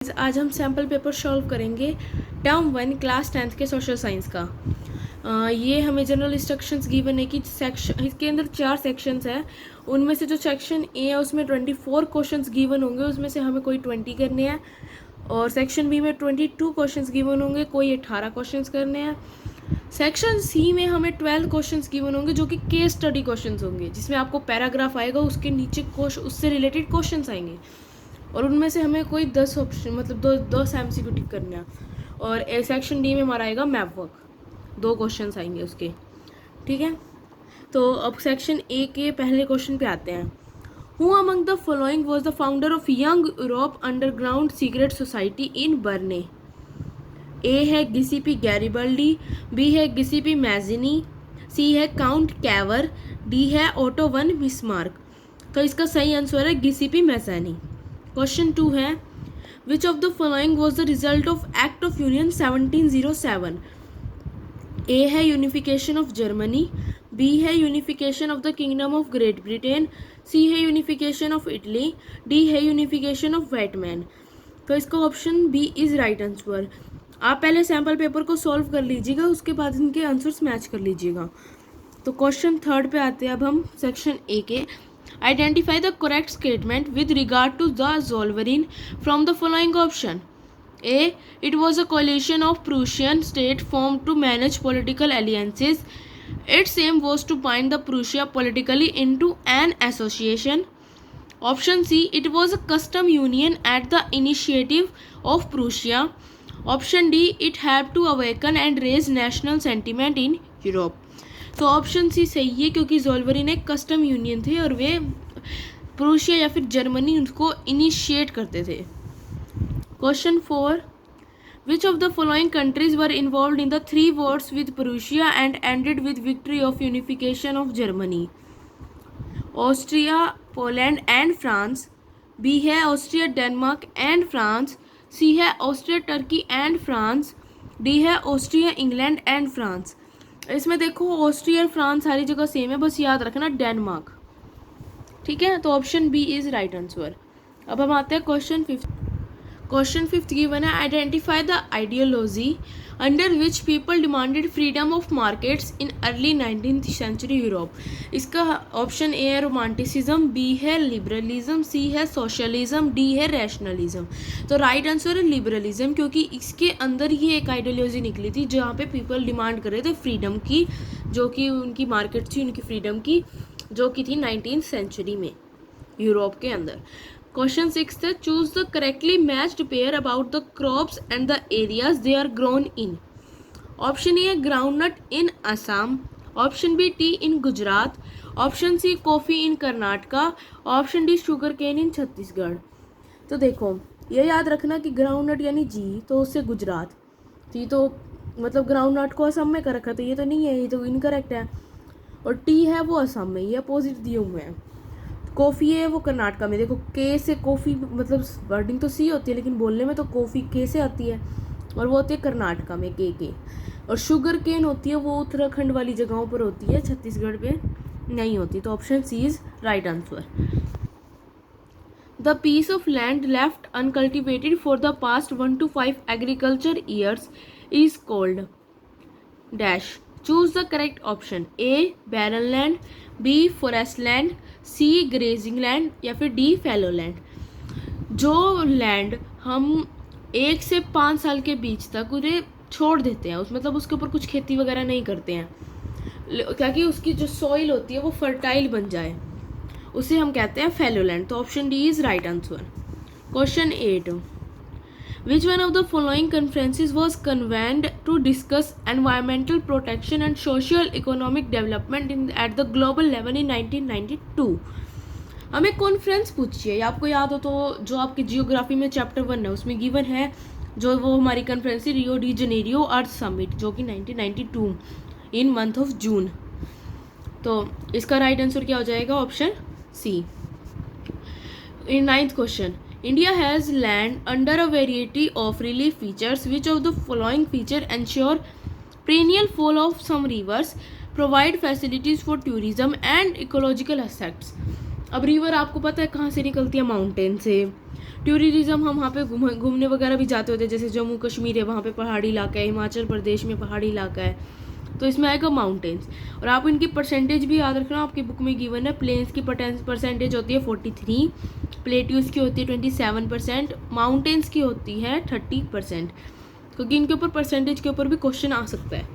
आज हम sample paper solve करेंगे टर्म 1 क्लास 10th के सोशल साइंस का। ये हमें जनरल इंस्ट्रक्शंस गिवन है कि सेक्शन इसके अंदर 4 सेक्शंस है। उनमें से जो सेक्शन ए है उसमें 24 क्वेश्चंस गिवन होंगे, उसमें से हमें कोई 20 करने हैं। और सेक्शन बी में 22 क्वेश्चंस गिवन होंगे, कोई 18 क्वेश्चंस करने हैं। सेक्शन सी में हमें 12 क्वेश्चंस गिवन होंगे जो कि केस स्टडी क्वेश्चंस होंगे, जिसमें आपको पैराग्राफ आएगा, उसके नीचे उससे रिलेटेड क्वेश्चंस आएंगे और उनमें से हमें कोई 10 ऑप्शन मतलब दो MCQ टिक करने हैं। और सेक्शन डी में हमारा आएगा मैप वर्क, 2 क्वेश्चंस आएंगे उसके। ठीक है, तो अब सेक्शन ए के पहले क्वेश्चन पे आते हैं। Who among the following was the founder of Young Europe underground secret society in Berne? A है गिसिपी गैरिबल्डी, बी है गिसिपी मैजिनी, सी है काउंट कैवर, डी है ओटो वन बिस्मार्क। तो इसका सही आंसर है गिसिपी मैजानी। क्वेश्चन 2 है which of the following was the result of Act of Union 1707? A है यूनिफिकेशन ऑफ जर्मनी, बी है unification of the Kingdom of Great Britain, C है unification of Italy, D है unification of Vietnam. तो इसका option B is right answer. आप पहले sample paper को solve कर लीजिएगा, उसके बाद इनके आंसर्स मैच कर लीजिएगा। तो क्वेश्चन 3 पे आते हैं अब हम सेक्शन ए के। Identify the correct statement with regard to the Zollverein from the following option. A. It was a coalition of Prussian states formed to manage political alliances. Its aim was to bind the Prussia politically into an association. Option C. It was a custom union at the initiative of Prussia. Option D. It had to awaken and raise national sentiment in Europe. तो option सी सही है, क्योंकि ज़ोल्वरिन एक custom union थे और वे Prussia या फिर Germany उनको इनिशिएट करते थे। Question 4 which of the following countries were involved in the 3 wars with Prussia and ended with victory of unification of Germany? Austria, Poland and France, B है Austria, Denmark and France, C है Austria, Turkey and France, D है Austria, England and France. इसमें देखो Austria और France सारी जगह same है, बस याद रखना डेनमार्क। ठीक है, तो option B is right answer. अब हम आते हैं क्वेश्चन 5। क्वेश्चन 5 गिवन है identify the ideology under which people demanded freedom of markets in early 19th century Europe. इसका ऑप्शन ए है रोमांटिसिज्म, बी है लिबरलिज्म, सी है सोशलिज्म, डी है रैशनलिज्म। तो राइट आंसर है लिबरलिज्म, क्योंकि इसके अंदर ही एक आइडियोलॉजी निकली थी जहाँ पे पीपल डिमांड कर रहे थे फ्रीडम की, जो कि उनकी मार्केट थी उनकी फ्रीडम की, जो कि थी 19th सेंचुरी में यूरोप के अंदर। क्वेश्चन 6 है choose the correctly matched pair about the crops and the areas they are grown in. Option A groundnut in Assam, option B tea in Gujarat, option C coffee in Karnataka, option D sugar cane in Chhattisgarh. तो देखो ये याद रखना कि groundnut यानी जी तो उससे Gujarat, T तो मतलब ग्राउंडनट को असम में कर रखा, तो ये तो नहीं है, ये तो इनकरेक्ट है। और टी है वो असम में, ये अपोजिट दिए हुए हैं। कॉफ़ी है वो कर्नाटका में। देखो के से कॉफ़ी मतलब वर्डिंग तो सी होती है, लेकिन बोलने में तो कॉफ़ी के से आती है और वो होती है कर्नाटका में के। और शुगर केन होती है वो उत्तराखंड वाली जगहों पर होती है, छत्तीसगढ़ पे नहीं होती। तो option C is right answer. The piece of land left uncultivated for the past 1 to 5 agriculture years is called dash. Choose the correct option. A barren land, B forest land, C grazing land या फिर D fallow land. जो land हम 1 से 5 साल के बीच तक उन्हें छोड़ देते हैं, उस मतलब उसके ऊपर कुछ खेती वगैरह नहीं करते हैं, ताकि उसकी जो सॉइल होती है वो फर्टाइल बन जाए, उसे हम कहते हैं फैलो लैंड। तो option D is right answer. Question 8 Which one of the following conferences was convened to discuss environmental protection and socio-economic development at the global level in 1992? हमें कॉन्फ्रेंस पूछिए, या आपको याद हो तो जो आपके जियोग्राफी में चैप्टर 1 है उसमें गिवन है, जो वो हमारी कॉन्फ्रेंस थी रियो डी जनेरियो अर्थ समिट, जो कि 1992 इन मंथ ऑफ जून। तो इसका राइट आंसर क्या हो जाएगा? Option C. In 9th question India has land under a variety of relief features. Which of the following feature ensure perennial flow of some rivers, provide facilities for tourism and ecological assets? अब river आपको पता है कहाँ से निकलती है, mountain से, tourism, हम वहाँ पे घूमने वगैरह भी जाते होते हैं, जैसे जम्मू कश्मीर है, वहाँ पे पहाड़ी इलाका है, हिमाचल प्रदेश में पहाड़ी इलाका है, तो इसमें आएगा माउंटेन्स। और आप इनकी परसेंटेज भी याद रखना, आपकी बुक में गिवन है। प्लेन्स की परसेंटेज होती है 43, प्लेट्यूज की होती है 27%, माउंटेन्स की होती है 30%, क्योंकि इनके ऊपर परसेंटेज के ऊपर भी क्वेश्चन आ सकता है।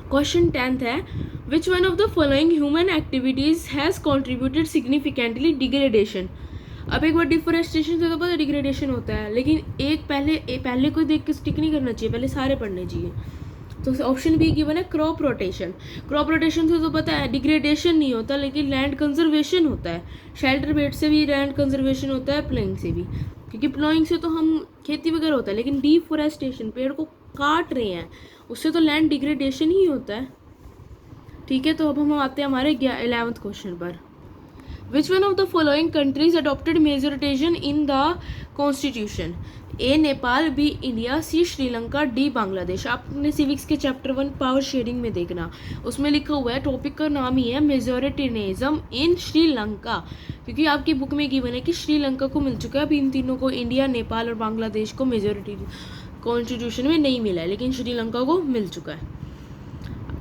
क्वेश्चन 10th है, which one of the following human activities has contributed significantly degradation. अब एक बार डिफोरेस्टेशन से तो पता डिग्रेडेशन होता है, लेकिन एक पहले को देख के स्टिक नहीं करना चाहिए, पहले सारे पढ़ने चाहिए। तो ऑप्शन बी गिवन है क्रॉप रोटेशन। क्रॉप रोटेशन से तो पता है डिग्रेडेशन नहीं होता, लेकिन लैंड कंजर्वेशन होता है। शेल्टर बेड से भी लैंड कंजर्वेशन होता है, प्लोइंग से भी, क्योंकि प्लोइंग से तो हम खेती वगैरह होता है, लेकिन डिफोरेस्टेशन पेड़ को काट रहे हैं, उससे तो लैंड डिग्रेडेशन ही होता है। ठीक है, तो अब हम आते हैं हमारे 11th क्वेश्चन पर। Which one of the following countries adopted majoritarianism in the constitution? A Nepal, B India, C Sri Lanka, D Bangladesh. आपने सिविक्स के चैप्टर 1 पावर शेयरिंग में देखना, उसमें लिखा हुआ है, टॉपिक का नाम ही है मेजोरिटेनिज्म इन श्रीलंका, क्योंकि आपकी बुक में गिवन है कि श्रीलंका को मिल चुका है। अभी इन तीनों को, इंडिया, नेपाल और बांग्लादेश को मेजोरिटी कॉन्स्टिट्यूशन में नहीं मिला है, लेकिन श्रीलंका को मिल चुका है।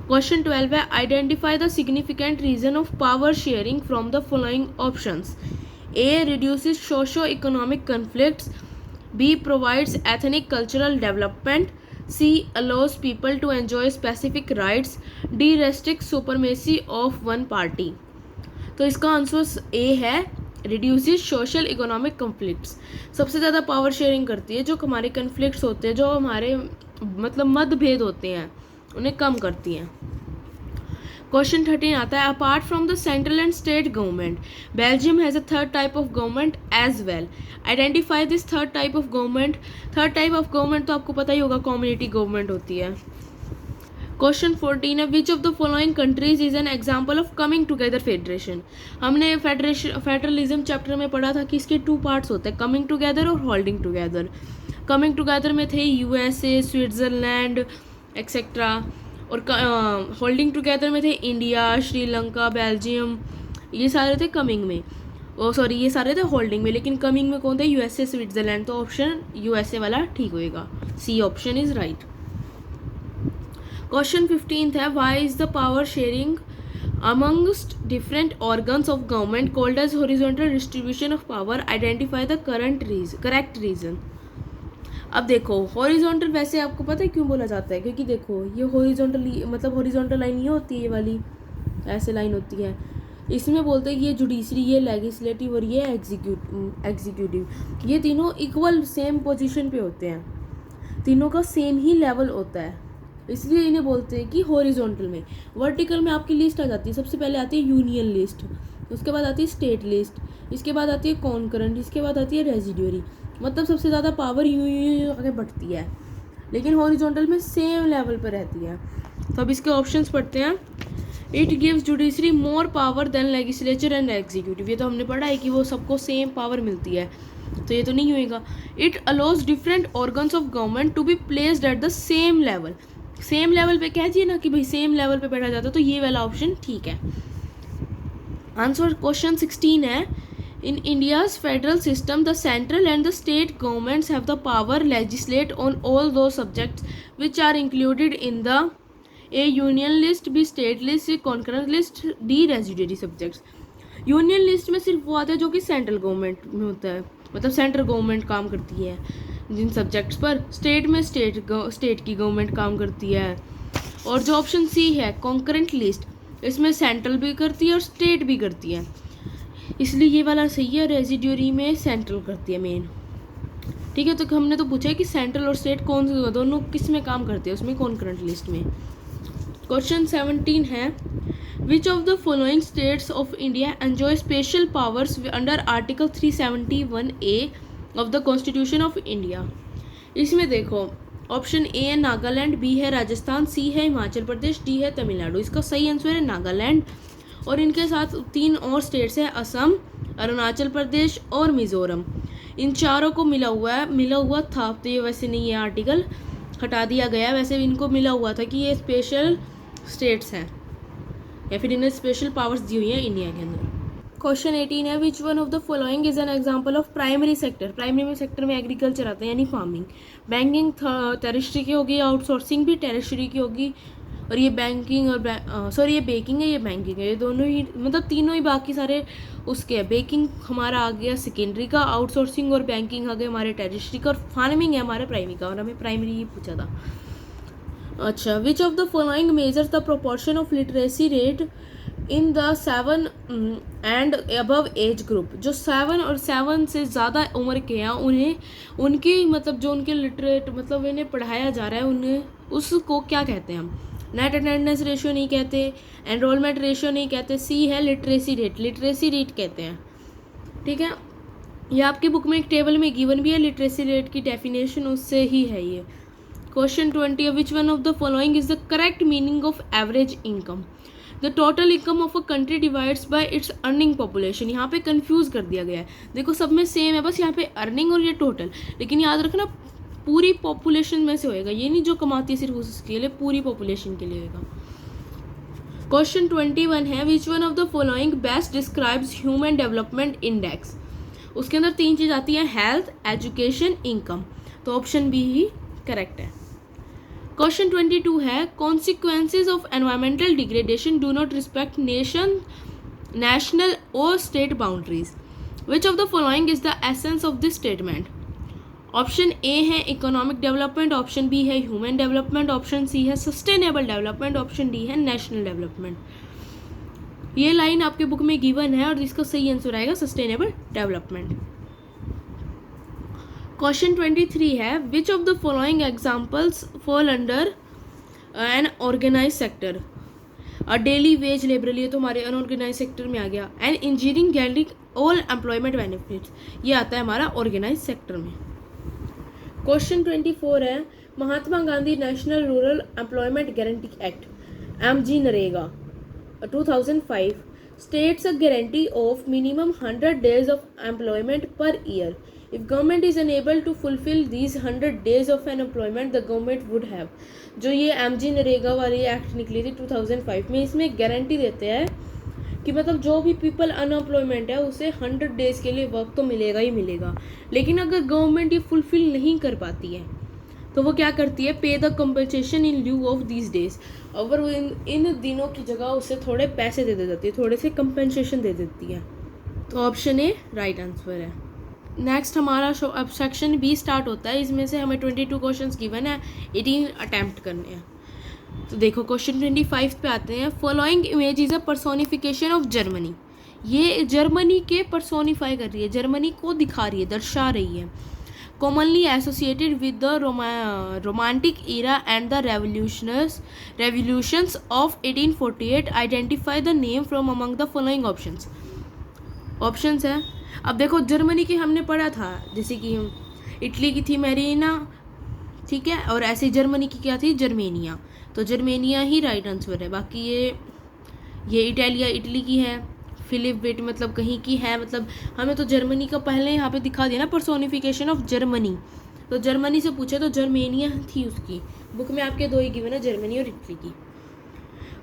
क्वेश्चन 12 है, identify the significant reason of power sharing from the following options. A reduces socio economic conflicts, B provides ethnic cultural development, C allows people to enjoy specific rights, D restrict supremacy of one party. तो इसका answer A है, reduces social economic conflicts. सबसे ज़्यादा power sharing करती है, जो हमारे conflicts होते हैं, जो हमारे मतलब मतभेद होते हैं, उन्हें कम करती हैं। क्वेश्चन 13 आता है, apart from the central and state government, Belgium has a third type of government as well. Identify this third type of government. Third type of government तो आपको पता ही होगा, कम्युनिटी गवर्नमेंट होती है। क्वेश्चन 14 है, which of the following countries is an example of coming together federation. हमने federalism chapter में पढ़ा था कि इसके 2 पार्ट्स होते हैं, कमिंग टुगेदर और होल्डिंग टुगेदर। कमिंग टुगेदर में थे यूएसए, स्विट्जरलैंड एक्सेट्रा, और होल्डिंग टुगेदर में थे इंडिया, श्रीलंका, बेल्जियम, ये सारे थे कमिंग में। सॉरी, ये सारे थे होल्डिंग में, लेकिन कमिंग में कौन थे? USA, Switzerland. तो ऑप्शन यूएसए वाला ठीक होएगा, C option is right. Question 15 है, why is the power sharing amongst different organs of government called as horizontal distribution of power? Identify the correct reason. अब देखो, हॉरिजॉन्टल वैसे आपको पता है क्यों बोला जाता है? क्योंकि देखो, ये हॉरिजॉन्टल मतलब हॉरिजॉन्टल लाइन ये होती है, ये वाली ऐसे लाइन होती है, इसमें बोलते हैं कि ये जुडिशरी, ये लेजिस्लेटिव और ये एग्जीक्यूटिव, ये तीनों इक्वल सेम पोजीशन पे होते हैं, तीनों का सेम ही लेवल होता है, इसलिए इन्हें बोलते हैं कि हॉरिजॉन्टल में। वर्टिकल में आपकी लिस्ट आ जाती है, सबसे पहले आती है यूनियन लिस्ट, उसके बाद आती है स्टेट लिस्ट, इसके बाद आती है कॉन्करेंट, इसके बाद आती है रेजिड्यूरी। मतलब सबसे ज़्यादा पावर यूं आगे बढ़ती है, लेकिन हॉरिजॉन्टल में सेम लेवल पर रहती है। तो अब इसके ऑप्शंस पढ़ते हैं। It gives judiciary more power than legislature and executive, ये तो हमने पढ़ा है कि वो सबको सेम पावर मिलती है, तो ये तो नहीं होएगा। It allows different organs of government to be placed at the same level. Same level पे कह दिए ना कि भाई सेम लेवल पे बैठा जाता है, तो ये वाला ऑप्शन ठीक है। आंसर क्वेश्चन 16 है, in India's federal system the central and the state governments have the power legislate on all those subjects which are included in the A union list, B state list, C concurrent list, D residuary subjects. Union list में सिर्फ वो आता है जो कि central government में होता है, मतलब सेंट्रल गवर्नमेंट काम करती है जिन सब्जेक्ट्स पर। स्टेट में स्टेट की गवर्नमेंट काम करती है। और जो ऑप्शन सी है कॉन्करेंट लिस्ट, इसमें सेंट्रल भी करती है और स्टेट भी करती है, इसलिए ये वाला सही है। रेजिड्यूरी में सेंट्रल करती है मेन, ठीक है। तो हमने तो पूछा है कि सेंट्रल और स्टेट कौन से दोनों किस में काम करते हैं, उसमें कॉन्करेंट लिस्ट में। क्वेश्चन 17 है, which of the following states of India enjoy special powers under article 371A of the constitution of India. इसमें देखो, ऑप्शन ए है नागालैंड, बी है राजस्थान, सी है हिमाचल प्रदेश, डी है तमिलनाडु। इसका सही आंसर है नागालैंड, और इनके साथ 3 और स्टेट्स हैं, असम, अरुणाचल प्रदेश और मिज़ोरम। इन चारों को मिला हुआ था, तो ये वैसे नहीं है, आर्टिकल हटा दिया गया। वैसे इनको मिला हुआ था कि ये स्पेशल स्टेट्स हैं, या फिर इन्हें स्पेशल पावर्स दी हुई हैं इंडिया के अंदर। क्वेश्चन 18 है, which one of the following is an example of primary sector. Primary sector में एग्रीकल्चर आता है यानी फार्मिंग। बैंकिंग टेरिस्ट्री की होगी, आउटसोर्सिंग भी टेरिस्ट्री की होगी, और ये बैंकिंग और सॉरी ये बेकिंग है, ये बैंकिंग है, ये दोनों ही मतलब तीनों ही बाकी सारे उसके है। बेकिंग हमारा आ गया सेकेंडरी का, आउटसोर्सिंग और बैंकिंग आ गए हमारे टेरिस्ट्री का, और फार्मिंग है हमारे प्राइमरी का, और हमें प्राइमरी ही पूछा था। अच्छा, विच of the following measures the proportion of literacy rate in the 7 and above age group. जो 7 और 7 से ज़्यादा उम्र के हैं उन्हें उनकी मतलब जो उनके लिटरेट मतलब इन्हें पढ़ाया जा रहा है उन्हें उसको क्या कहते हैं हम? नेट अटेंडेंस रेशियो नहीं कहते, एनरोलमेंट रेशियो नहीं कहते, सी है लिटरेसी रेट, लिटरेसी रेट कहते हैं। ठीक है, ये आपकी बुक में एक टेबल में गिवन भी है लिटरेसी रेट की डेफिनेशन, उससे ही है ये। Question 20, which one of the following is the correct meaning of average income. The total income of a country divides bye it's earning population. यहाँ पे कंफ्यूज कर दिया गया है, देखो सब में सेम है, बस यहाँ पे अर्निंग और ये टोटल, लेकिन याद रखना पूरी पॉपुलेशन में से होएगा, ये नहीं जो कमाती है सिर्फ उसके लिए, पूरी पॉपुलेशन के लिए होएगा। क्वेश्चन 21 है, which one of the following best describes human development index. उसके अंदर 3 चीज़ आती है, हेल्थ, एजुकेशन, इनकम, तो ऑप्शन बी ही करेक्ट है। क्वेश्चन 22 है, consequences of environmental degradation do not respect national और state boundaries. Which of the following is the essence of this statement. Option A है इकोनॉमिक डेवलपमेंट, ऑप्शन बी है human development, option C है sustainable development, option D है national development. ये line आपके book में given है और इसका सही आंसर आएगा सस्टेनेबल डेवलपमेंट। क्वेश्चन 23 है, which of the following examples fall under an organise sector. Daily wage labour, ये तो हमारे अनऑर्गेनाइज सेक्टर में आ गया। And engineering getting all employment benefits, ये आता है हमारा ऑर्गेनाइज सेक्टर में। क्वेश्चन 24 है, Mahatma Gandhi National Rural Employment Guarantee Act MG NREGA 2005 states a guarantee of minimum 100 days of employment per year. If government is unable to fulfill these 100 days of an employment, the government would have। जो ये MG NREGA वाली act निकली थी 2005 में, इसमें guarantee देते हैं कि मतलब जो भी पीपल अनएम्प्लॉयमेंट है उसे 100 डेज के लिए वर्क तो मिलेगा ही मिलेगा। लेकिन अगर गवर्नमेंट ये फुलफिल नहीं कर पाती है तो वो क्या करती है, पे the compensation in lieu of these days. अगर वो इन दिनों की जगह उसे थोड़े पैसे दे देती है, थोड़े से कंपनसेशन दे देती है। तो ऑप्शन ए राइट आंसर है। नेक्स्ट हमारा अब सेक्शन बी स्टार्ट होता है। इसमें से हमें 22 क्वेश्चंस गिवन है, 18 अटैम्प्ट करने हैं। तो देखो क्वेश्चन 25 पे आते हैं। Following image is a personification of Germany. ये जर्मनी के पर्सोनिफाई कर रही है, जर्मनी को दिखा रही है, दर्शा रही है। Commonly associated with the romantic era and the revolutions of 1848, identify the name from among the following options. Options है, अब देखो जर्मनी की हमने पढ़ा था, जैसे कि इटली की थी मेरीना, ठीक है, और ऐसे जर्मनी की क्या थी, जर्मेनिया, तो जर्मेनिया ही राइट आंसर है। बाकी ये इटालिया इटली की है, फिलिप विट मतलब कहीं की है, मतलब हमें तो जर्मनी का पहले यहाँ पे दिखा दिया ना पर्सोनिफिकेशन ऑफ जर्मनी, तो जर्मनी से पूछे तो जर्मेनिया थी उसकी। बुक में आपके 2 ही गिवन है, जर्मनी और इटली की।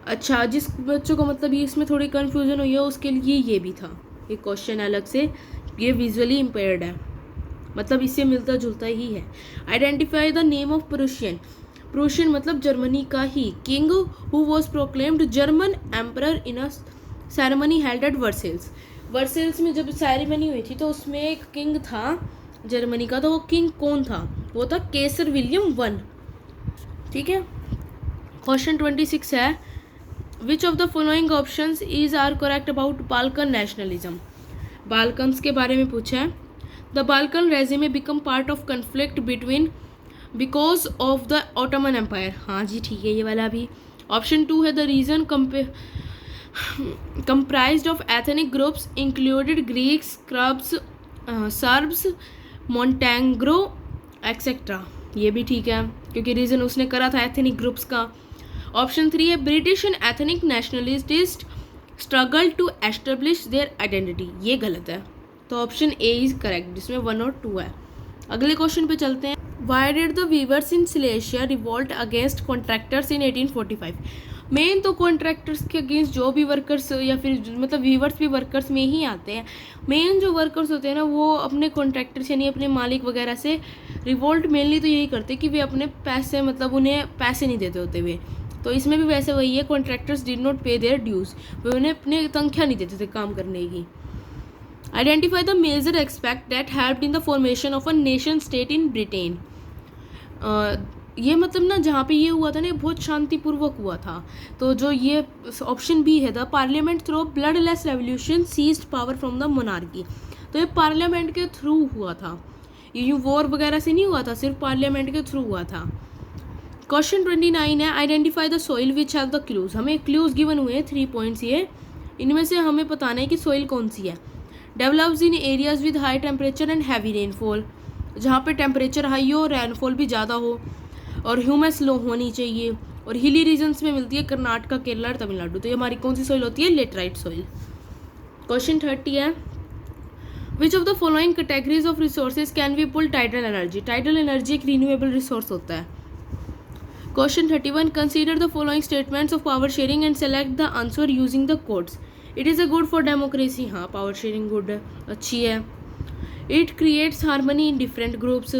अच्छा, जिस बच्चों को मतलब ये इसमें थोड़ी कन्फ्यूजन हुई है उसके लिए ये भी था एक क्वेश्चन अलग से, ये विजुअली इम्पेयर्ड है, मतलब इससे मिलता जुलता ही है। Identify the name of Prussian. Prussian मतलब जर्मनी का ही king who was proclaimed German emperor in a ceremony held at Versailles. Versailles में जब सेरेमनी हुई थी तो उसमें एक किंग था जर्मनी का, तो वो किंग कौन था, वो था केसर विलियम 1। ठीक है। क्वेश्चन 26 है, which of the following options is are correct about Balkan nationalism. Balkans के बारे में पूछा है। The Balkan regime become part of conflict between because of the Ottoman empire. हाँ जी ठीक है, ये वाला भी। ऑप्शन 2 है, the reason comprised of ethnic groups included Greeks, Serbs, Montenegro, etc. ये भी ठीक है क्योंकि रीजन उसने करा था एथनिक ग्रुप्स का। ऑप्शन 3 है, British and ethnic nationalist struggle to establish their identity. ये गलत है, तो ऑप्शन ए इज करेक्ट जिसमें 1 और 2 है। अगले क्वेश्चन पे चलते हैं। Why did the weavers in Silesia revolt against contractors in 1845? Main तो कॉन्ट्रैक्टर्स के अगेंस्ट जो भी वर्कर्स या फिर मतलब वीवर्स भी वर्कर्स में ही आते हैं। मेन जो वर्कर्स होते हैं ना वो अपने कॉन्ट्रैक्टर्स यानी अपने मालिक वगैरह से रिवोल्ट मेनली तो यही करते कि वे अपने पैसे मतलब उन्हें पैसे नहीं देते होते वे। तो इसमें भी वैसे वही है, contractors did not pay their dues, वे उन्हें अपने तनख्वाह नहीं देते थे काम करने की। Identify the major aspect that helped in the formation of a nation state in Britain. ये मतलब ना जहाँ पे ये हुआ था ना बहुत शांतिपूर्वक हुआ था। तो जो ये ऑप्शन बी है, the parliament through bloodless revolution seized power from the monarchy. तो ये पार्लियामेंट के थ्रू हुआ था, ये वॉर वगैरह से नहीं हुआ था, सिर्फ पार्लियामेंट के थ्रू हुआ था। क्वेश्चन 29 है, identify the soil which have the clues. हमें क्लूज गिवन हुए हैं 3 पॉइंट्स, ये इनमें से हमें बताना है कि सोइल कौन सी है। Develops in areas with high temperature and heavy rainfall, जहाँ पे टेम्परेचर हाई हो और रेनफॉल भी ज़्यादा हो, और ह्यूमस लो होनी चाहिए, और हिली रीजन्स में मिलती है कर्नाटका, केरला और तमिलनाडु। तो ये हमारी कौन सी सोइल होती है, लेटराइट सोइल। क्वेश्चन 30 है, which of the following categories of resources can be pull tidal energy. Tidal energy एक रिन्यूएबल रिसोर्स होता है। Question 31, consider the following statements of power sharing and select the answer using the codes. It is a good for democracy, हाँ power sharing good है, अच्छी है। It creates harmony in different groups,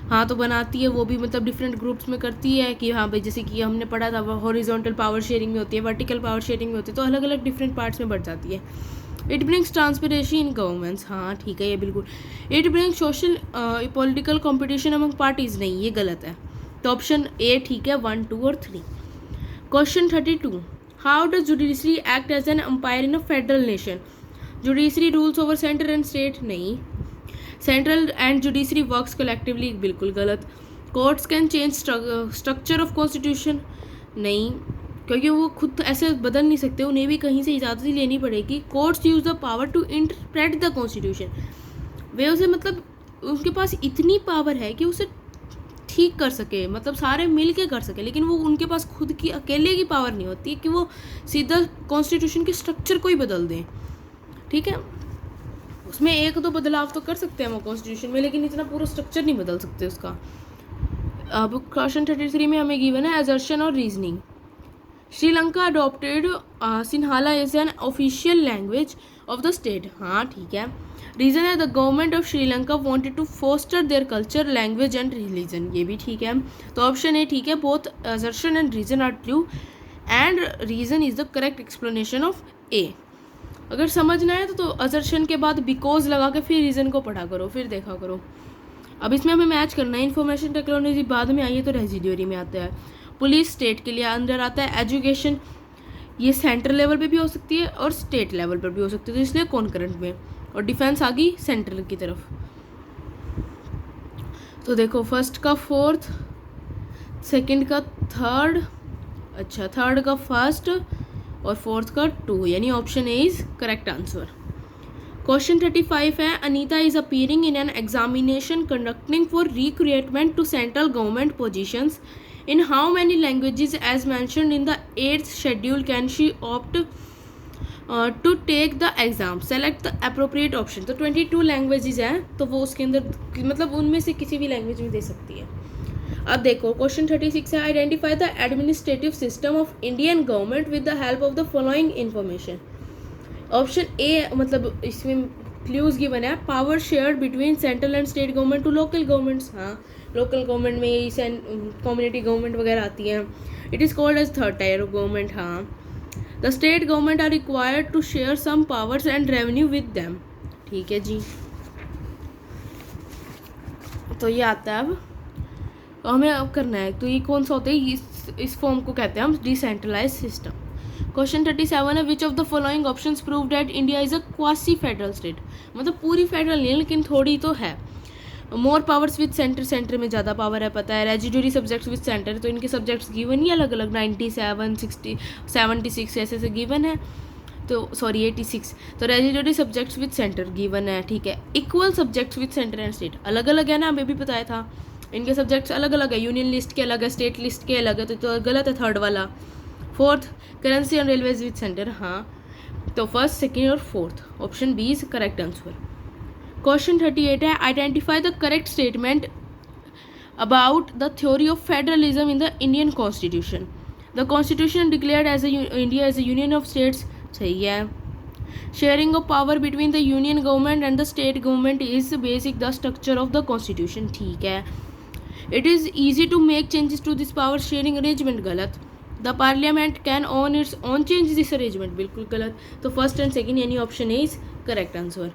हाँ तो बनाती है वो भी, मतलब डिफरेंट ग्रुप्स में करती है कि हाँ भाई जैसे कि हमने पढ़ा था हॉरिजॉन्टल पावर शेयरिंग में होती है, वर्टिकल पावर शेयरिंग में होती है, तो अलग अलग डिफरेंट पार्ट्स में बढ़ जाती है। It brings transparency in governments, हाँ ठीक है ये बिल्कुल। It brings social political competition among parties, नहीं ये गलत है। तो ऑप्शन ए ठीक है, 1, 2 और 3। Question 32, how does judiciary act as an empire in a federal nation. Judiciary rules over centre and state, नहीं। Central and judiciary works collectively, बिल्कुल गलत। Courts can change structure of constitution, नहीं, क्योंकि वो खुद ऐसे बदल नहीं सकते, उन्हें भी कहीं से इजाज़त ही लेनी पड़ेगी। Courts use the power to interpret the constitution, वे उसे मतलब उनके पास इतनी पावर है कि उसे ठीक कर सके, मतलब सारे मिल के कर सके, लेकिन वो उनके पास खुद की अकेले की पावर नहीं होती कि वो सीधा कॉन्स्टिट्यूशन के स्ट्रक्चर को ही बदल दें, ठीक है। उसमें एक दो बदलाव तो कर सकते हैं वो कॉन्स्टिट्यूशन में, लेकिन इतना पूरा स्ट्रक्चर नहीं बदल सकते उसका। अब क्वेश्चन 33 में हमें गिवन है असर्शन और reasoning. Sri Lanka adopted Sinhala as an official language of the state, हाँ ठीक है। रीजन है the government of Sri Lanka wanted to foster their culture, language and religion, ये भी ठीक है। तो ऑप्शन ए ठीक है, both assertion and reason are true and reason is the correct explanation of A. अगर समझना है तो असर्शन के बाद बिकॉज लगा के फिर रीजन को पढ़ा करो, फिर देखा करो। अब इसमें हमें मैच करना है। इन्फॉर्मेशन टेक्नोलॉजी बाद में आई है तो रेजिड्यूरी में आता है। पुलिस स्टेट के लिए अंदर आता है। एजुकेशन ये सेंट्रल लेवल पे भी हो सकती है और स्टेट लेवल पर भी हो सकती है, तो इसलिए कॉन्करेंट में। और डिफेंस आ गई सेंट्रल की तरफ। तो देखो फर्स्ट का 4th, सेकंड का 3rd, अच्छा 3rd का 1st और 4th का 2, यानी option A is correct answer. Question 35 है, Anita is appearing in an examination conducting for recruitment to central government positions in how many languages as mentioned in the 8th schedule can she opt to take the exam, select the appropriate option. तो 22 languages हैं, तो वो उसके अंदर मतलब उनमें से किसी भी लैंग्वेज में दे सकती है। अब देखो क्वेश्चन 36 है, identify the administrative system of Indian government with the help of the following information. Option A मतलब इसमें क्लूज गिवन है, power shared between central and state government to local governments, हाँ लोकल गवर्नमेंट में यही community government वगैरह आती हैं। It is called as 3rd tier of government, हाँ। The state government are required to share some powers and revenue with them, ठीक है जी। तो ये आता है। अब हमें अब करना है, तो ये कौन सा होता है, इस फॉर्म को कहते हैं हम डिसेंट्रलाइज सिस्टम। क्वेश्चन 37 है, which of the following options prove that India is a quasi federal state. मतलब पूरी फेडरल नहीं लेकिन थोड़ी तो है। मोर पावर्स विद सेंटर, सेंटर में ज़्यादा पावर है पता है। रेजिड्यूरी सब्जेक्ट्स विद सेंटर, तो इनके सब्जेक्ट्स गिवन ही अलग अलग 97, 60, 76 ऐसे गिवन है। तो सॉरी 86, तो residuary subjects with centre given है, ठीक है। Equal subjects with centre and state अलग अलग है ना, हमें भी बताया था। इनके सब्जेक्ट्स अलग अलग है, यूनियन लिस्ट के अलग है, स्टेट लिस्ट के अलग है, तो गलत है 3rd वाला। 4th currency and railways with centre, हाँ तो 1st, 2nd और 4th, option B is correct answer. Question 38 है, identify the correct statement about the theory of federalism in the Indian constitution. The constitution declared as India as a union of states, सही है। Sharing of power between the union government and the state government is basic the structure of the constitution, ठीक है। It is easy to make changes to this power sharing arrangement, गलत। The parliament can on its on change this arrangement, बिल्कुल गलत। तो first and second यानी option A is correct answer.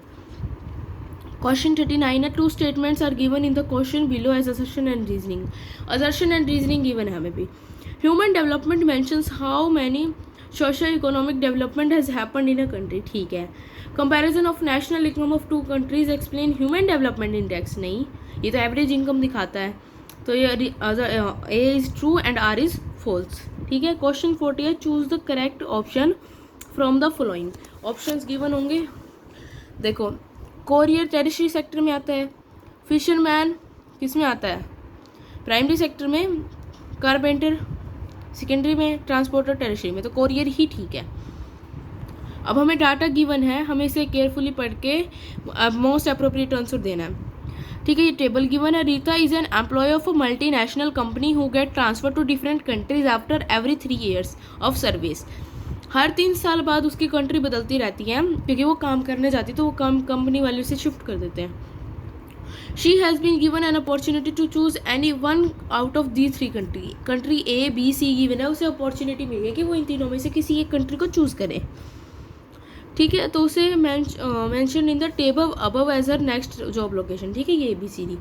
Question 39 है, two statements are given in the question below as assertion and reasoning. Assertion and reasoning given है हमें भी। Human development mentions how many social economic development has happened in a country, ठीक है। Comparison of national income of two countries explain human development index, नहीं, ये तो average income दिखाता है। तो ये A is true and R is false, ठीक है। क्वेश्चन 40 है, choose the correct option from the following. Options given होंगे, देखो कोरियर टेरिशरी सेक्टर में आता है, फिशरमैन किस में आता है, प्राइमरी सेक्टर में, कारपेंटर सेकेंडरी में, ट्रांसपोर्टर टेरिशरी में, तो कोरियर ही ठीक है। अब हमें डाटा गिवन है, हमें इसे केयरफुली पढ़ के मोस्ट अप्रोप्रिएट आंसर देना है, ठीक है। ये टेबल गिवन है, Rita is an employ of a multinational company who get transfer to different countries after every 3 years of service. हर 3 साल बाद उसकी कंट्री बदलती रहती है, क्योंकि वो काम करने जाती है तो वो काम कंपनी वाले उसे शिफ्ट कर देते हैं। She has been given an opportunity to choose any one out of the 3 country. Country A B C given है, उसे अपॉर्चुनिटी मिली है कि वो इन तीनों में से किसी एक कंट्री को चूज़ करे, ठीक है। तो उसे mention in the table above as her next job location, ठीक है, ये ABCD।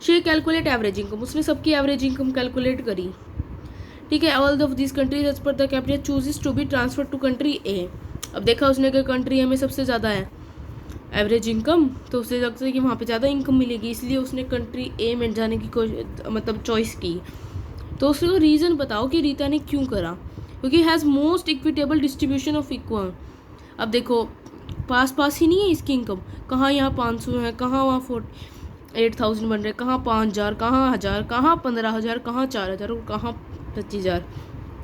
She calculate average income, उसने सबकी एवरेज इनकम कैलकुलेट करी, ठीक है। All of this countries as per the capital chooses to be transfer to country A. अब देखा उसने कि कंट्री ए में सबसे ज़्यादा है एवरेज इनकम, तो उसे लगता है कि वहाँ पे ज़्यादा इनकम मिलेगी, इसलिए उसने कंट्री ए में जाने की मतलब चॉइस की। तो उसको रीज़न बताओ कि रीता ने क्यों करा, क्योंकि has most equitable distribution of equal. अब देखो पास पास ही नहीं है इसकी इनकम, कहाँ यहाँ 500 है, कहाँ वहाँ 8,000 बन रहे, कहाँ 5,000, कहाँ 1,000, कहाँ 15,000, कहाँ 4,000 और कहाँ 25,000,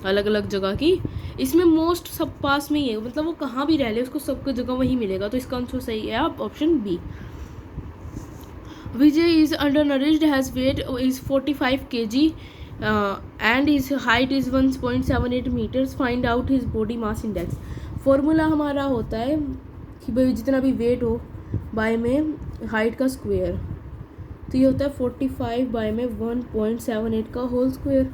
अलग अलग जगह की। इसमें मोस्ट सब पास में ही है, मतलब वो कहाँ भी रह ले उसको सबको जगह वही मिलेगा, तो इसका आंसर सही है आप option B. Vijay is under nourished, has weight is 45 kg and his height is 1.78 meters, find out his body mass index. Formula हमारा होता है कि भाई जितना भी वेट हो बाय में हाइट का स्क्वायर, तो ये होता है 45 बाय में 1.78 का होल स्क्वायर।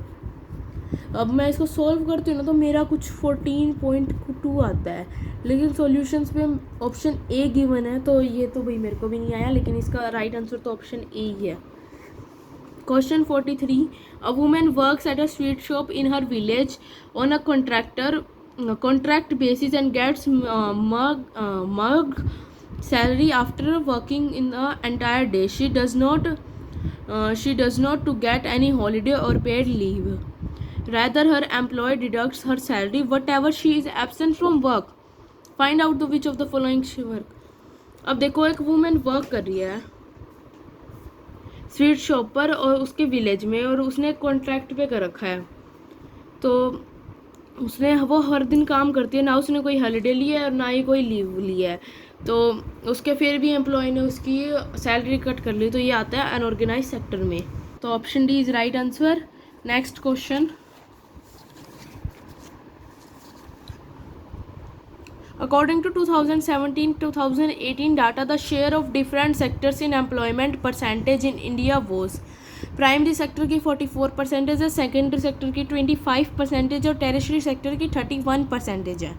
अब मैं इसको सॉल्व करती हूँ ना तो मेरा कुछ 14.2 आता है, लेकिन सॉल्यूशंस पे ऑप्शन ए गिवन है, तो ये तो भाई मेरे को भी नहीं आया, लेकिन इसका राइट आंसर तो ऑप्शन ए ही है। Question 43, a women works at a sweet shop in her village on a contract basis and gets mug salary after working in the entire day. She does not to get any holiday or paid leave. Rather, her employer deducts her salary whatever she is absent from work. Find out the which of the following she work. अब देखो एक women work कर रही है sweet shop पर और उसके village में, और उसने कॉन्ट्रैक्ट पे कर रखा है, तो उसने वो हर दिन काम करती है, ना उसने कोई हॉलीडे लिया है और ना ही कोई लीव लिया है, तो उसके फिर भी एम्प्लॉय ने उसकी सैलरी कट कर ली, तो ये आता है अनऑर्गेनाइज सेक्टर में। तो option D is right answer. Next question, according to 2017-2018 data, the share of different sectors in employment percentage in India was. Primary sector की 44% है, सेकेंडरी सेक्टर की 25% और टेरिशरी सेक्टर की 31% है।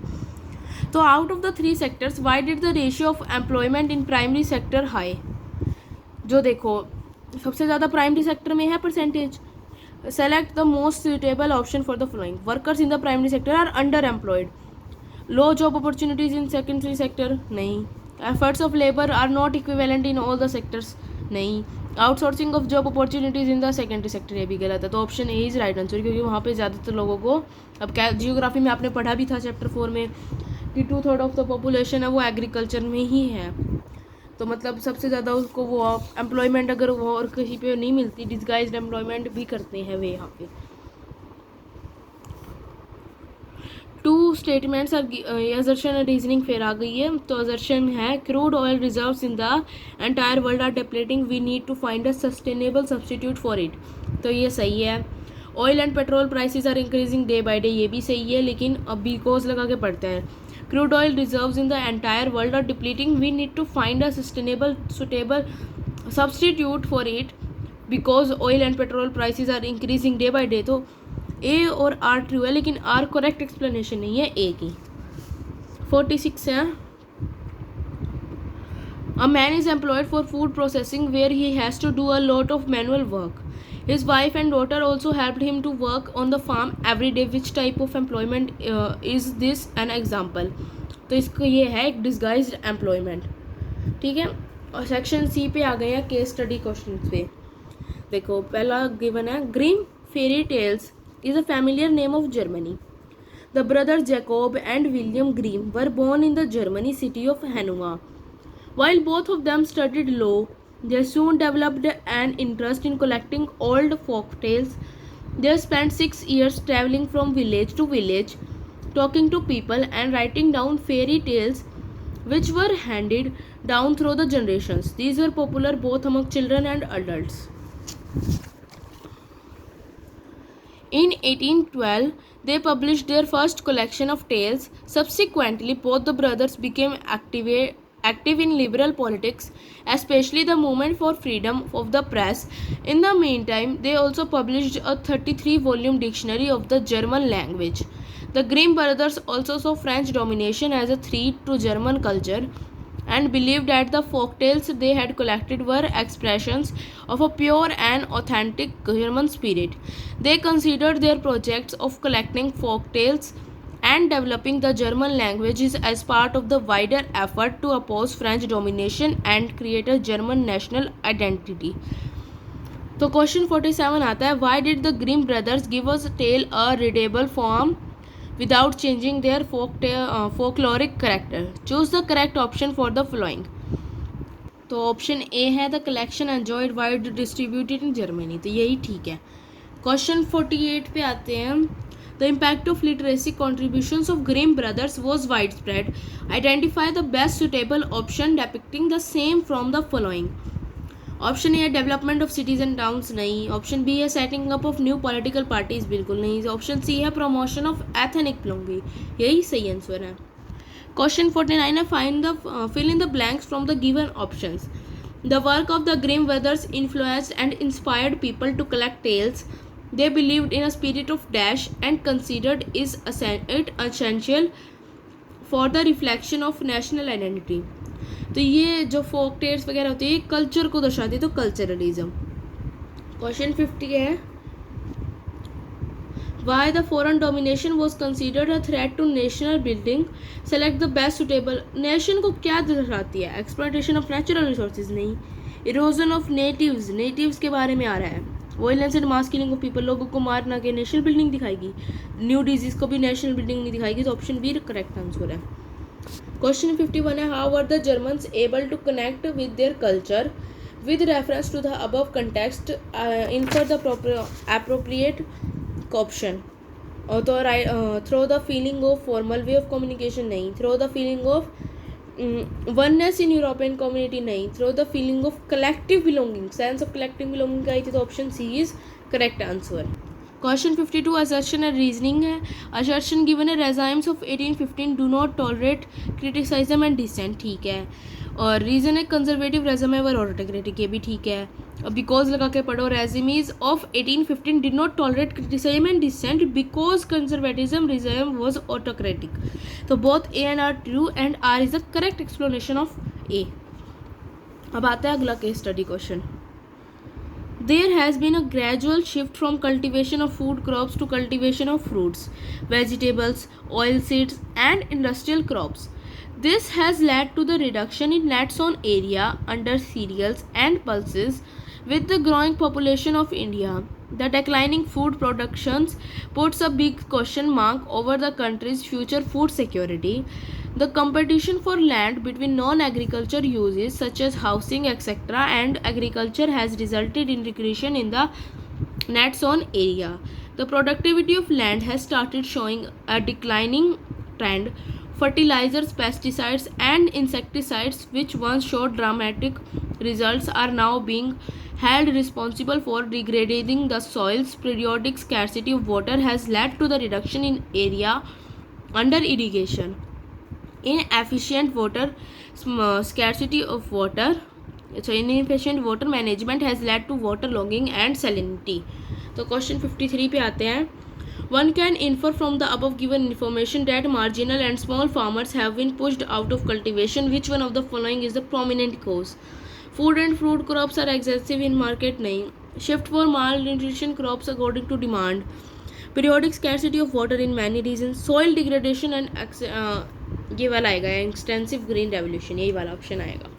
तो out of the 3 sectors why did the ratio of employment in primary sector high. जो देखो सबसे ज़्यादा प्राइमरी सेक्टर में है percentage. Select the most suitable option for the following. Workers in the primary sector are under employed. Low job opportunities in secondary sector, नहीं। Efforts of labour are not equivalent in all the sectors, नहीं। Outsourcing of job opportunities in the secondary sector, ये भी गलत है। तो option A is right answer, क्योंकि वहाँ पे ज़्यादातर लोगों को, अब क्या जियोग्राफी में आपने पढ़ा भी था चैप्टर 4 में कि 2/3 ऑफ द पॉपुलेशन है वो एग्रीकल्चर में ही है, तो मतलब सबसे ज़्यादा उसको वो एम्प्लॉयमेंट अगर वो और कहीं पे नहीं मिलती, डिस्गाइज्ड एम्प्लॉयमेंट भी करते हैं वे यहाँ पे। 2 स्टेटमेंट्स असर्शन और रीजनिंग फिर आ गई है। तो असर्शन है crude oil reserves in the entire world are depleting, we need to find a sustainable substitute for it, तो ये सही है। Oil and petrol prices are increasing day by day, ये भी सही है, लेकिन अब बिकॉज लगा के पढ़ते हैं. Crude oil reserves in the entire world are depleting, we need to find a sustainable suitable substitute for it because oil and petrol prices are increasing day by day. तो ए और are true है, लेकिन are correct explanation नहीं है ए की. 46 है. A man is employed for food processing where he has to do a lot of manual work. His wife and daughter also helped him to work on the farm every day. Which type of employment is this an example? तो इसको ये है एक disguised employment. ठीक है. और section C पे आ गए हैं केस स्टडी क्वेश्चन पे. देखो पहला गिवन है, Grimm fairy tales is a familiar name of Germany. The brothers Jacob and William Grimm were born in the Germany city of Hannover. While both of them studied law, they soon developed an interest in collecting old folk tales. They spent 6 years traveling from village to village, talking to people and writing down fairy tales which were handed down through the generations. These were popular both among children and adults. In 1812, they published their first collection of tales. Subsequently, both the brothers became active in liberal politics, especially the movement for freedom of the press. In the meantime, they also published a 33-volume dictionary of the German language. The Grimm brothers also saw French domination as a threat to German culture and believed that the folktales they had collected were expressions of a pure and authentic German spirit. They considered their projects of collecting folktales and developing the German languages as part of the wider effort to oppose French domination and create a German national identity. तो question 47 आता है, why did the Grimm brothers give us a tale a readable form without changing their folkloric character? Choose the correct option for the following. तो option A है, the collection enjoyed wide distributed in Germany, तो यही ठीक है. Question 48 पे आते हैं. The impact of literacy contributions of Grimm brothers was wide spread. Identify the best suitable option depicting the same from the following. Option A है development of cities and towns, नहीं. Option B है setting up of new political parties, बिल्कुल नहीं. Option C है promotion of ethnic belonging, यही सही answer है. Question 49 है, find the fill in the blanks from the given options. The work of the Grimm brothers influenced and inspired people to collect tales. They believed in a spirit of dash and considered it essential for the reflection of national identity. तो ये जो folk tales वगैरह होती है ये culture को दर्शाती है, तो कल्चरलिज्म. क्वेश्चन 50 है, why the foreign domination was considered a threat to national building. Select the best suitable. nation को क्या दर्शाती है? exploitation of natural resources, नहीं. erosion of natives के बारे में आ रहा है. violence and mass killing of people, लोगों को मारना के नेशनल बिल्डिंग दिखाएगी. न्यू डिजीज को भी नेशनल बिल्डिंग नहीं दिखाएगी, तो ऑप्शन बी करेक्ट आंसर है. क्वेश्चन 51 है, how were the Germans able to connect with their culture? With reference to the above context, infer the appropriate option. तो through the feeling of formal way of communication, नहीं. through the feeling of oneness in European community, नहीं. through the feeling of collective belonging, sense of collective belonging का आई थी, तो option C is correct answer. Question 52 assertion and reasoning है. assertion given है, regimes of 1815 do not tolerate criticism and dissent, ठीक है. और रीज़न है, कंजर्वेटिव रेजम है वर ऑटोक्रेटिक, ये भी ठीक है. अब बिकॉज लगा के पढ़ो. रेजिमीज of 1815 did not tolerate criticism and decent because conservatism regime was autocratic. तो both A and are true and are is the correct explanation of ए. अब आता है अगला case study question. There has been a gradual shift from cultivation of food crops to cultivation of fruits, vegetables, oilseeds, and industrial crops. This has led to the reduction in net sown area under cereals and pulses. With the growing population of India, the declining food productions puts a big question mark over the country's future food security. The competition for land between non-agriculture uses such as housing, etc., and agriculture has resulted in regression in the net sown area. The productivity of land has started showing a declining trend fertilizers, pesticides and insecticides which once showed dramatic results are now being held responsible for degrading the soils. Periodic scarcity of water has led to the reduction in area under irrigation. Inefficient water scarcity of water inefficient water management has led to water logging and salinity. तो question 53 पे आते हैं. One can infer from the above given information that marginal and small farmers have been pushed out of cultivation. Which one of the following is the prominent cause? Food and fruit crops are excessive in market. नहीं. Shift for malnutrition crops according to demand. Periodic scarcity of water in many regions. Soil degradation and ये वाला आएगा extensive green revolution, यही वाला option आएगा.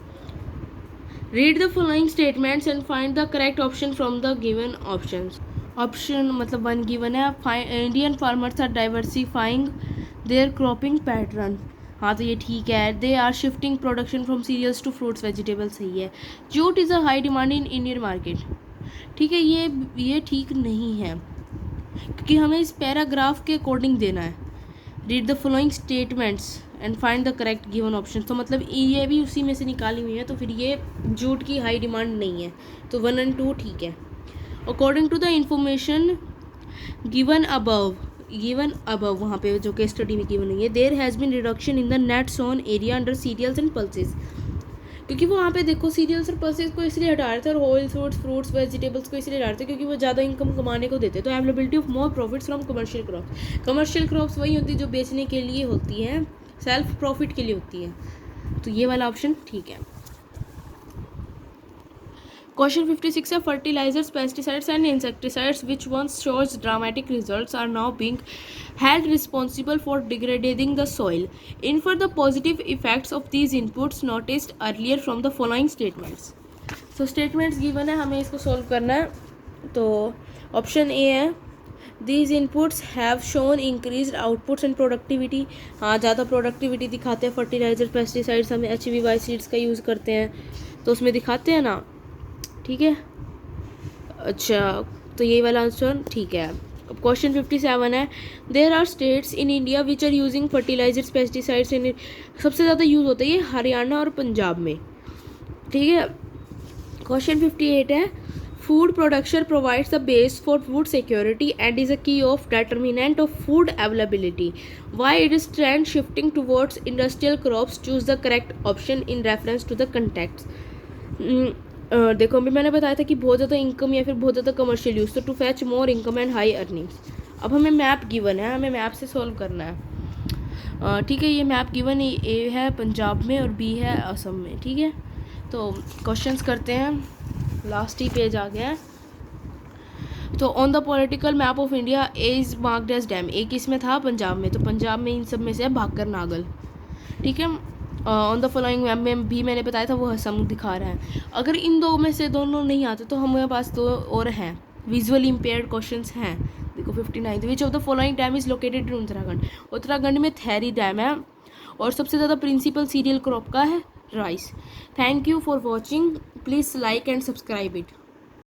Read the following statements and find the correct option from the given options. Option मतलब 1 given है. Indian farmers are diversifying their cropping pattern. हाँ तो ये ठीक है. They are shifting production from cereals to fruits vegetables. सही है. Jute is a high demand in Indian market. ठीक है, ये ठीक नहीं है क्योंकि हमें इस पैराग्राफ के अकॉर्डिंग देना है. Read the following statements and find the correct given option. तो मतलब ये भी उसी में से निकाली हुई है, तो फिर ये जूट की हाई डिमांड नहीं है, तो 1 और 2 ठीक है. According to the information given above वहाँ पे जो केस स्टडी में गिवन हुई है, there has been reduction in the net sown area under cereals and pulses. क्योंकि वहाँ पे देखो सीरियल्स और पल्सेस को इसलिए हटा रहे थे और होल फ्रूट्स वेजिटेबल्स को इसलिए हटा रहे थे क्योंकि वो ज़्यादा इनकम कमाने को देते. तो availability of more profits from commercial crops. Commercial crops वही होती है जो बेचने के लिए होती हैं, सेल्फ प्रॉफिट के लिए होती है. तो ये वाला ऑप्शन ठीक है. क्वेश्चन 56 है. Fertilizers, pesticides and insecticides which once shows dramatic results are now being held responsible for degrading the soil. Infer the positive effects of these inputs noticed earlier from the following statements. So statements given है, हमें इसको solve करना है. तो option A है, these inputs have shown increased outputs and productivity. हाँ ज़्यादा productivity दिखाते हैं. फर्टिलाइजर, पेस्टिसाइड्स हम HVY सीड्स का यूज़ करते हैं तो उसमें दिखाते हैं ना. ठीक है, अच्छा तो ये वाला आंसर ठीक है. क्वेश्चन 57 है. There are states in India which are using fertilizers, pesticides in. सबसे ज़्यादा यूज़ होता है ये हरियाणा और पंजाब में. ठीक है. क्वेश्चन 58 है. Food production provides the base for food security and is a key of determinant of food availability. Why it is trend shifting towards industrial crops. Choose the correct option in reference to the context. देखो अभी मैंने बताया था कि बहुत ज़्यादा income या फिर बहुत ज़्यादा कमर्शियल यूज़, तो to fetch more income and high earnings. अब हमें मैप गिवन है, हमें मैप से सॉल्व करना है. ठीक है, ये मैप गिवन ए है पंजाब में और बी है असम में. ठीक है, तो क्वेश्चंस करते हैं. लास्ट ही पेज आ गया है. तो on the political map of India A is marked as dam. A किस में था? पंजाब में. तो पंजाब में इन सब में से है भाकर नागल. ठीक है. ऑन द फॉलोइंग मैप में भी मैंने बताया था वो असम दिखा रहा है. अगर इन दो में से दोनों नहीं आते तो हमारे पास दो और हैं. विजुअली इम्पेयर्ड क्वेश्चंस हैं. देखो 59. विच of the following dam is located in Uttarakhand. Uttarakhand में थैरी डैम है और सबसे ज़्यादा प्रिंसिपल सीरियल क्रॉप का है rice. Thank you for watching. Please like and subscribe it.